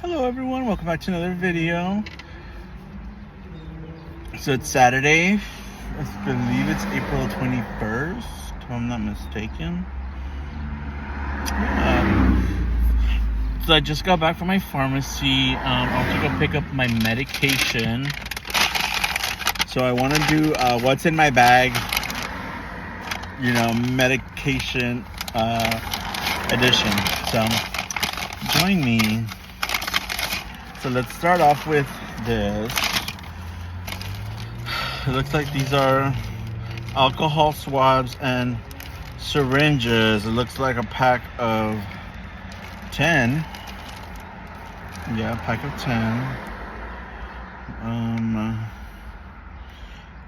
Hello everyone, welcome back to another video. So it's Saturday, I believe it's April 21st, if I'm not mistaken. So I just got back from my pharmacy. I want to go pick up my medication. So I want to do what's in my bag, medication edition. So join me. So let's start off with this. It looks like these are alcohol swabs and syringes. It looks like a pack of 10. Yeah, a pack of 10.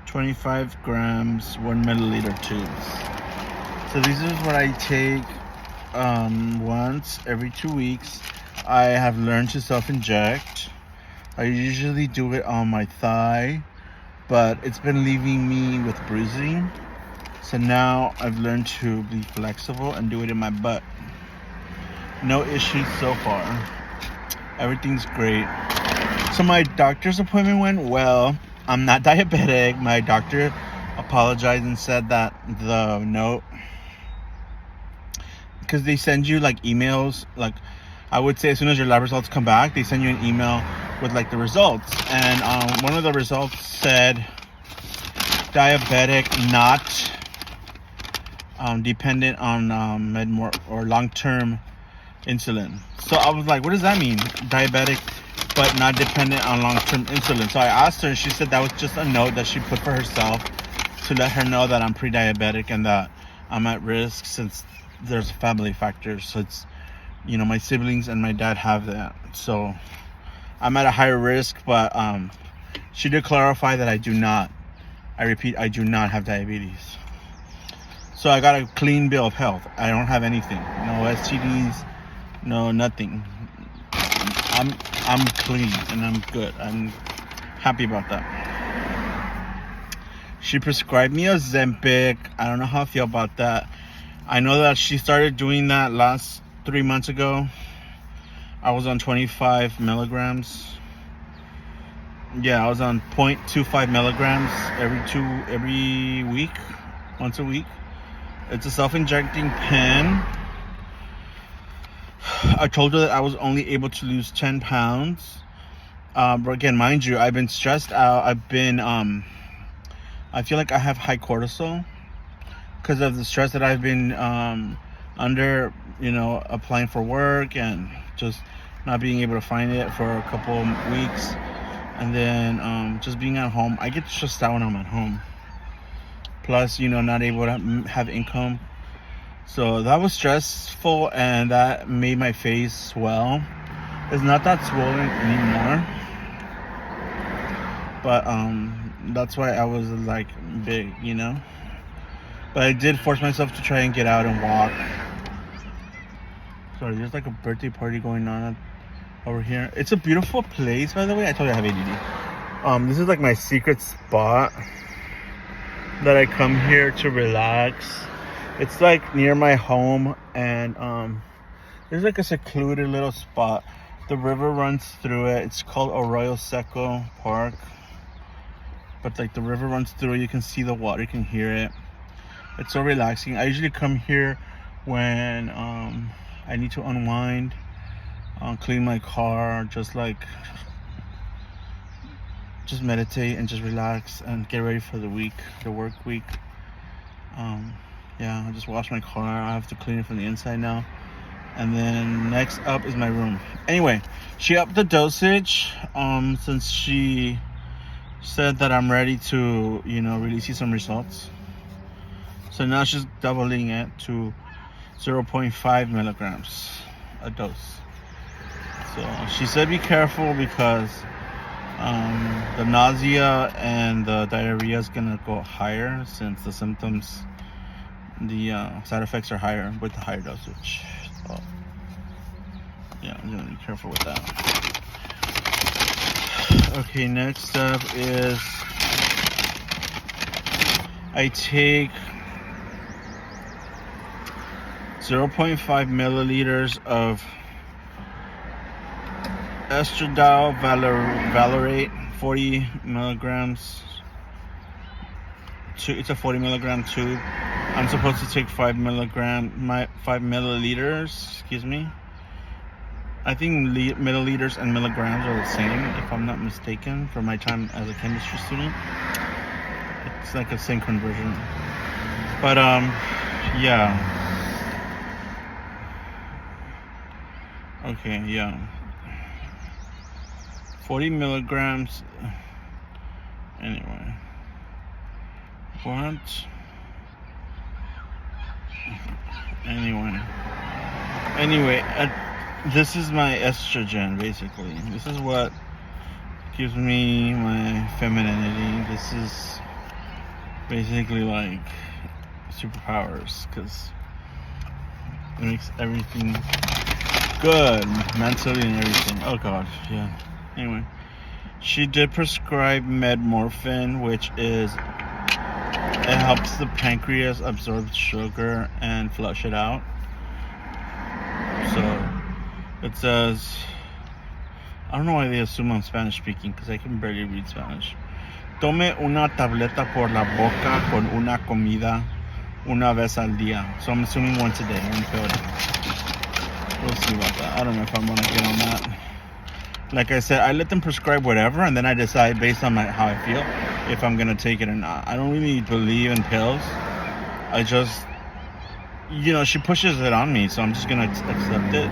25 grams, 1 milliliter tubes. So this is what I take once every 2 weeks. I have learned to self-inject. I usually do it on my thigh, but it's been leaving me with bruising. So now I've learned to be flexible and do it in my butt. No issues so far. Everything's great. So my doctor's appointment went well. I'm not diabetic. My doctor apologized and said that the note, because they send you like emails, like I would say as soon as your lab results come back, they send you an email with like the results. And one of the results said diabetic, not dependent on Medmore or long-term insulin. So I was like, what does that mean? Diabetic, but not dependent on long-term insulin. So I asked her, and she said that was just a note that she put for herself to let her know that I'm pre-diabetic and that I'm at risk since there's family factors. So it's, my siblings and my dad have that. So I'm at a higher risk, but she did clarify that I do not. I repeat, I do not have diabetes. So I got a clean bill of health. I don't have anything. No STDs, no nothing. I'm clean and I'm good. I'm happy about that. She prescribed me Ozempic. I don't know how I feel about that. I know that she started doing that last 3 months ago. I was on 25 milligrams. Yeah, I was on 0.25 milligrams every week, once a week. It's a self-injecting pen. I told her that I was only able to lose 10 pounds. But again, mind you, I've been stressed out. I feel like I have high cortisol because of the stress that I've been under, applying for work and just not being able to find it for a couple of weeks. And then just being at home. I get stressed out when I'm at home. Plus, not able to have income. So that was stressful, and that made my face swell. It's not that swollen anymore. But that's why I was like big, But I did force myself to try and get out and walk. Sorry, there's like a birthday party going on over here. It's a beautiful place, by the way. I told you I have ADD. This is like my secret spot that I come here to relax. It's like near my home, and there's like a secluded little spot. The river runs through it. It's called Arroyo Seco Park. But like the river runs through it. You can see the water, you can hear it. It's so relaxing. I usually come here when I need to unwind, clean my car, just meditate and just relax and get ready for the work week. Yeah, I just washed my car. I have to clean it from the inside now. And then next up is my room. Anyway, she upped the dosage since she said that I'm ready to, really see some results. So now she's doubling it to 0.5 milligrams a dose. So she said be careful because the nausea and the diarrhea is gonna go higher since the symptoms, the side effects are higher with the higher dosage. So yeah, I'm gonna be careful with that. Okay, next up is I take 0.5 milliliters of estradiol valerate, 40 milligrams. It's a 40 milligram tube. I'm supposed to take 5 milliliters. Excuse me. I think milliliters and milligrams are the same, if I'm not mistaken, from my time as a chemistry student. It's like a same conversion. But yeah. Okay, yeah. 40 milligrams. Anyway. What? Anyway, this is my estrogen, basically. This is what gives me my femininity. This is basically like superpowers, because it makes everything good, mentally and everything. Oh god, yeah. Anyway, she did prescribe Medmorphin, which is, it helps the pancreas absorb sugar and flush it out. So it says, I don't know why they assume I'm Spanish speaking, because I can barely read Spanish. Tome una tableta por la boca con una comida una vez al día. So I'm assuming once a day. We'll see about that. I don't know if I'm going to get on that. Like I said, I let them prescribe whatever, and then I decide based on how I feel if I'm going to take it or not. I don't really believe in pills. I just, she pushes it on me, so I'm just going to accept it.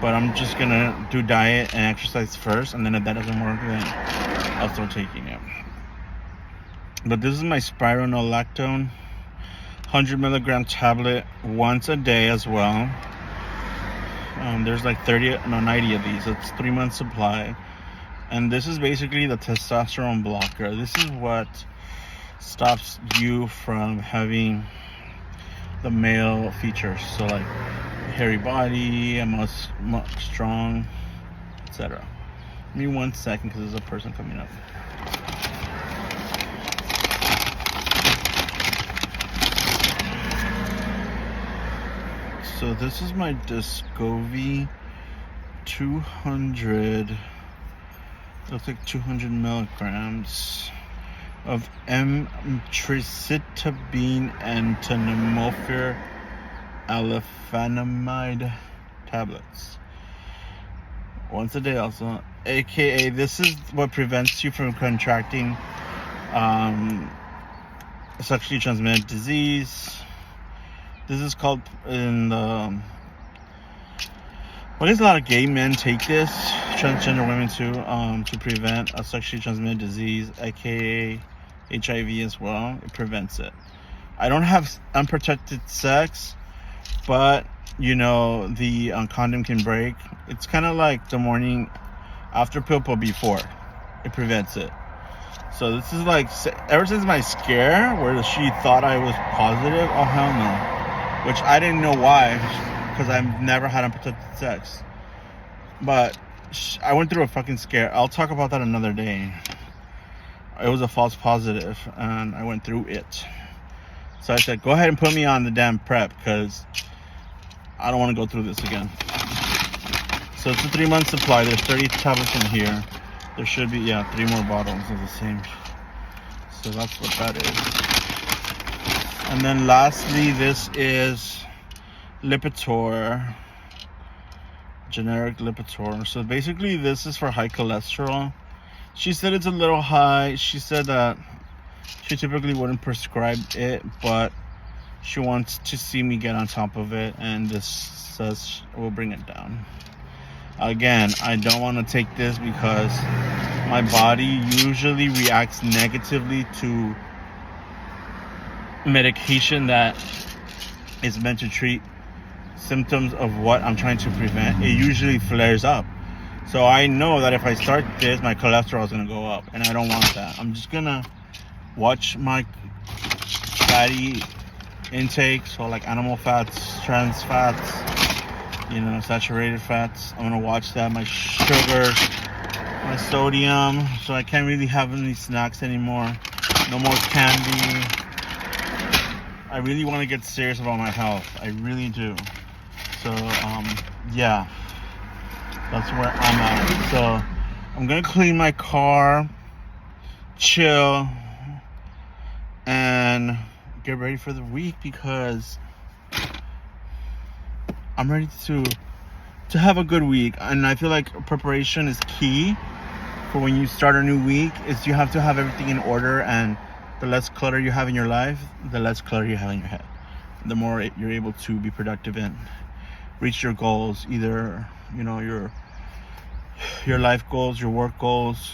But I'm just going to do diet and exercise first, and then if that doesn't work, then I'll start taking it. But this is my spironolactone, 100 milligram tablet once a day as well. There's like 90 of these. It's 3 months supply. And this is basically the testosterone blocker. This is what stops you from having the male features. So like hairy body, a much strong, etc. Give me 1 second, because there's a person coming up. So this is my Descovy 200, looks like 200 milligrams of emtricitabine and tenofovir alafenamide tablets. Once a day also. AKA, this is what prevents you from contracting sexually transmitted disease. This is called in the... Well, there's a lot of gay men take this, transgender women too, to prevent a sexually transmitted disease, aka HIV as well. It prevents it. I don't have unprotected sex, but the condom can break. It's kind of like the morning after pill, but before. It prevents it. So this is like, ever since my scare where she thought I was positive, oh hell no. Which I didn't know why, because I've never had unprotected sex. But I went through a fucking scare. I'll talk about that another day. It was a false positive, and I went through it. So I said, go ahead and put me on the damn PrEP, because I don't want to go through this again. So it's a 3 month supply. There's 30 tablets in here. There should be, 3 more bottles of the same. So that's what that is. And then lastly, this is Lipitor, generic Lipitor. So basically this is for high cholesterol. She said it's a little high. She said that she typically wouldn't prescribe it, but she wants to see me get on top of it, and this says we'll bring it down. Again, I don't want to take this because my body usually reacts negatively to medication that is meant to treat symptoms of what I'm trying to prevent. It usually flares up. So I know that if I start this, my cholesterol is going to go up, and I don't want that. I'm just going to watch my fatty intake, so like animal fats, trans fats, saturated fats. I'm going to watch that, my sugar, my sodium, so I can't really have any snacks anymore. No more candy. I really want to get serious about my health. I really do. So, yeah. That's where I'm at. So I'm gonna clean my car, chill, and get ready for the week because I'm ready to have a good week. And I feel like preparation is key for when you start a new week. Is you have to have everything in order, and the less clutter you have in your life, the less clutter you have in your head. The more you're able to be productive and reach your goals, either your life goals, your work goals.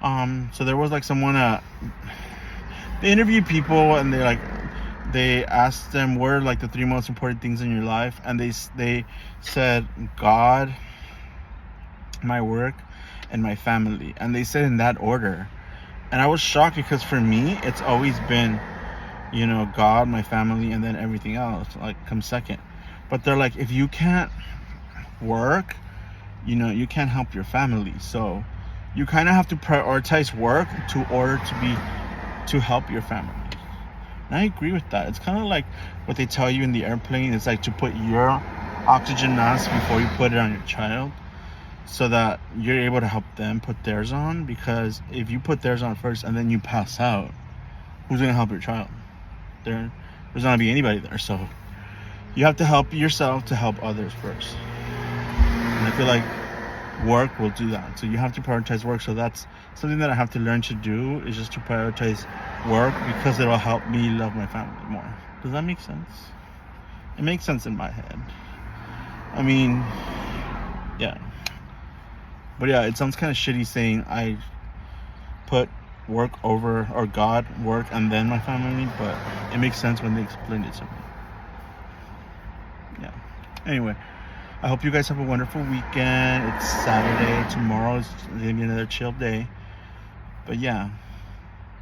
So there was like someone they interviewed people, and they asked them what are like the 3 most important things in your life, and they said God, my work, and my family, and they said in that order. And I was shocked because for me it's always been God, my family, and then everything else like comes second. But they're like, if you can't work, you can't help your family. So you kind of have to prioritize work to help your family. And I agree with that. It's kind of like what they tell you in the airplane. It's like to put your oxygen mask before you put it on your child, so that you're able to help them put theirs on. Because if you put theirs on first and then you pass out, who's going to help your child? There's not going to be anybody there. So you have to help yourself to help others first. And I feel like work will do that. So you have to prioritize work. So that's something that I have to learn to do, is just to prioritize work, because it'll help me love my family more. Does that make sense? It makes sense in my head. I mean, yeah. But yeah, it sounds kind of shitty saying I put work over, or God, work, and then my family, but it makes sense when they explain it to me. Yeah. Anyway, I hope you guys have a wonderful weekend. It's Saturday. Tomorrow is gonna be another chill day. But yeah,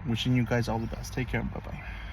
wishing you guys all the best. Take care. Bye-bye.